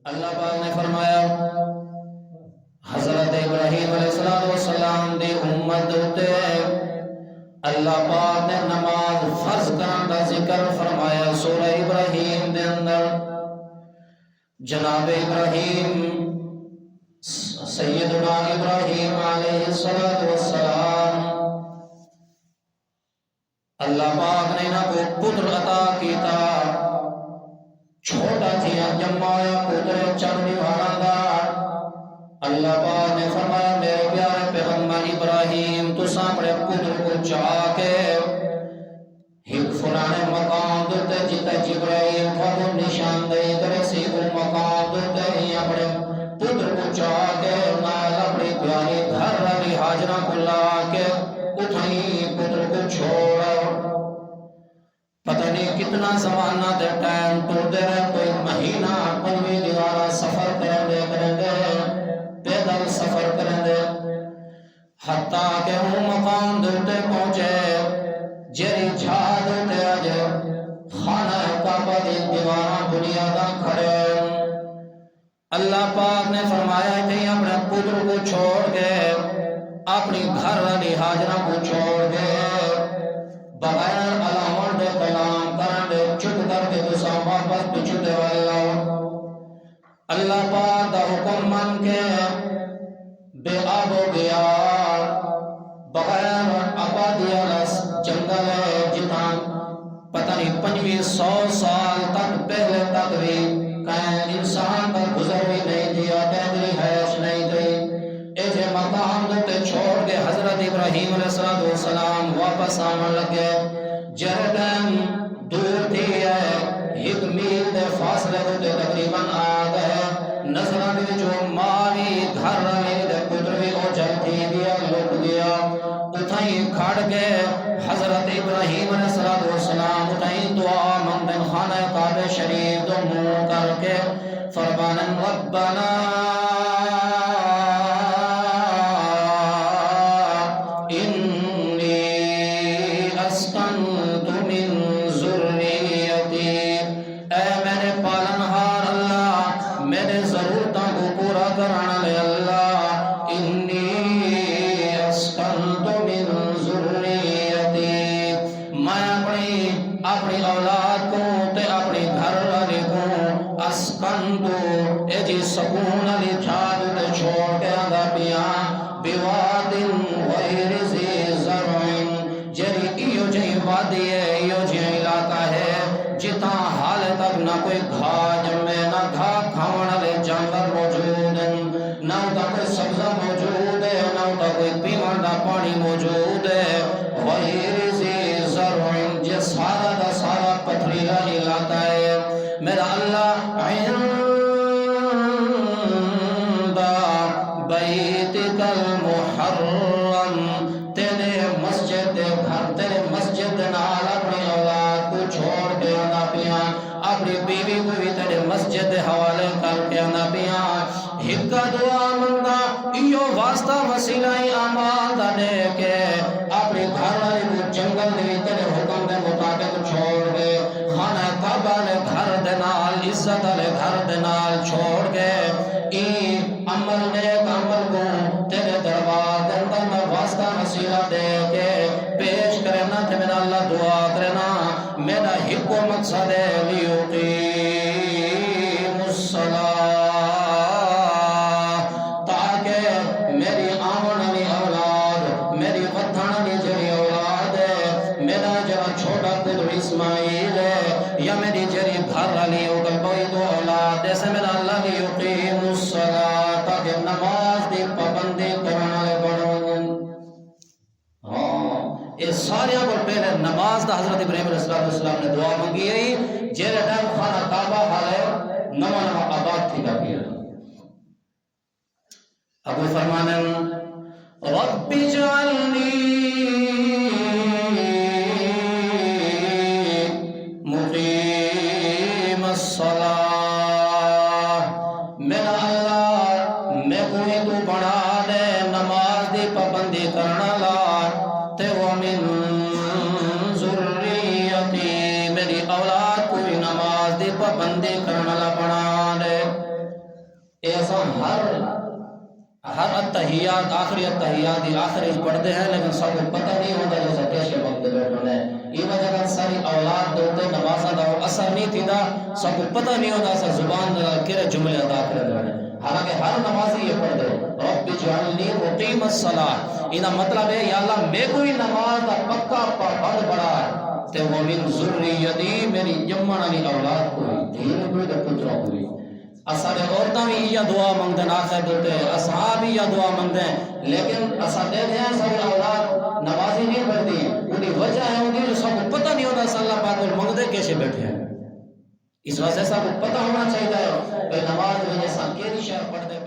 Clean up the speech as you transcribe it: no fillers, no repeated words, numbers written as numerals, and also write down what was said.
اللہ پاک نے فرمایا حضرت ابراہیم علیہ السلام دی امت ہوتے اللہ پاک نے نماز فرض کرنے کا ذکر فرمایا سورہ ابراہیم دے اندر۔ جناب ابراہیم سیدنا ابراہیم علیہ السلام اللہ پاک نے نہ کو پتر عطا کیتا، چھوٹا جیا جمایا پتر چرنی والا دا۔ اللہ پاک نے فرمایا میرے پیارے پیغمبر ابراہیم تو سامنے پتر کو چاہ کے ایک فلانے مقام دیتے جتا جبرائیل کو نشان دے کرے سی کو مقام دیتے ہی اپنے پتر کو چاہ کے نال اپنی پیاری گھر والی حاجرہ کو لا کے اٹھائی پتر کو چھوڑا۔ پتہ نہیں کتنا زمانہ دے ٹائم ٹور دے رہے، کوئی مہینہ پنوی دیوارہ سفر کریں دے پیدل سفر کریں دے، حتیٰ کہ وہ مقام دوتے پہنچے جری جھا دوتے آجے خانہ کعبہ دی دیوارہ بنیادہ کھڑے۔ اللہ پاک نے فرمایا کہ اپنے پتر کو چھوڑ گئے، اپنی گھر والی حاجرہ کو چھوڑ گئے، بغیر علامت دے کلام کرنے چپ کر کے دوسرا واپس بچھتے واللہ۔ اللہ پاک دا حکم من کے بے آب ہو گیا، بغیر آبادی علیس جنگل ہے جتاں پتہ نہیں 2500 سال تک پہلے تک بھی کہیں انسان کا گزر بھی نہیں دیا، کہیں حیش نہیں دی۔ ایجے مقام دوتے چھوڑ کے حضرت ابراہیم علیہ السلام واپس آمن لگے، جردن دور تھی ہے، ایک میل دے فاصلے دوتے تقریباً آ گئے، نظرہ بھی جو ماری گھر رہے دے پتر بھی ہو جلتی دیا لوٹ گیا، اتھائی کھڑ کے حضرت ابراہیم علیہ السلام اتھائی دعا مندن خانہ کعبہ شریف دو منہ کر کے فرمانن ربنا انی اسکنت من ذریتی، اے میرے پالنہار اللہ میرے ضرورتوں کو پورا کرانا لے اللہ، انی اسکنت من ذریتی، میں اپنی اولاد کو تے اپنی گھر والے کو اسکنت اے جی سکون علی جھاڑ تے چھوڑ کے آدھا پیا بواد غیر ذی زرع، جری ایو جی وادی ہے ایو جی علاقہ ہے جتا حال تک نہ کوئی گھا جمے، نہ گھا کھاون والے جانور موجود ہیں، نہ ہوتا کوئی سبزہ موجود ہے، نہ ہوتا کوئی پیون دا پانی موجود ہے، غیر ذی زرع جے سارا دا سارا پتھریلا علاقہ ہے۔ میرا اللہ عند بیتک المحرم، تیرے مسجد دے گھر تیرے مسجد نال اپنی اولاد کو چھوڑ کے آنا پیا، اپنی بیوی کو بھی تیرے مسجد حوالے کر کے آنا پیا، ہکا دعا منگا ایو واسطہ وسیلہ اعمال دا دے کے اپنی گھر والی کو جنگل دے تیرے حکم دے مطابق چھوڑ گئے، خانہ کعبہ لے گھر دے نال عزت لے گھر دے نال چھوڑ گئے، این عمل نیک عمل کو تیرے دربار دے اندر میں واسطہ وسیلہ دے کے پیش کرنا تھے، میرا اللہ دعا کرنا میرا ہکو مقصد ہے لیقیم الصلاة، تاکہ میری آمن علی اولاد میری ودھن علی جری اولاد ہے، میرا جرا چھوٹا پتر اسماعیل ہے یا میری جری گھر علی اگل کوئی دو اولاد جیسے میرا اللہ لیقیم الصلاة، تاکہ نماز دی پابندی کرنا لے بڑھوں۔ یہ سارے کو پہلے نماز دا حضرت ابراہیم علیہ السلام نے دعا مانگی ہے، جیرے ٹائم خانہ کعبہ حالے نواں آباد تھی کر گیا۔ ابو فرمانن رب اجعلنی مقیم الصلاة، میرا اللہ میں کوئی تو بڑھا دے نماز دی پابندی کرنا لا، تے ومن ذریتی میری اولاد کوئی نماز دی پابندی کرنا لا بنا دے۔ اصلا ہر اتحیات آخری اتحیات ہی آخری پڑھتے ہیں لیکن سب کو پتہ نہیں ہوتا جو سب کیسے وقت بیٹھنا ہے یہ وجہ کر ساری اولاد دوتے نمازہ دا اثر نہیں تھی دا سب کو پتہ نہیں ہوتا سا زبان کرے جملے ادا کرے حالانکہ ہر نمازی یہ پڑھ دے رب اجعلنی مقیم الصلاۃ انہا مطلب ہے یا اللہ میں کوئی نماز دا پکا پابند بڑا ہے تے وہ من ذریتی میری جمعہ والی اولاد کوئی دین کوئی دا پتروں کوئی اساڑے عورتاں بھی یہ دعا مانگدیں آخر دوتے اصحاب بھی یہ دعا مانگدیں لیکن اسا دے دیں ساری اولاد نمازی نہیں پڑھتی انہی وجہ ہے انہی جو سب کو پتہ نہیں ہوتا صلی اللہ پاک مانگدے کیسے بیٹھے ہیں اس وجہ سب کو پتہ ہونا چاہیے کہ نماز میں جیسا کیری شہر پڑھتے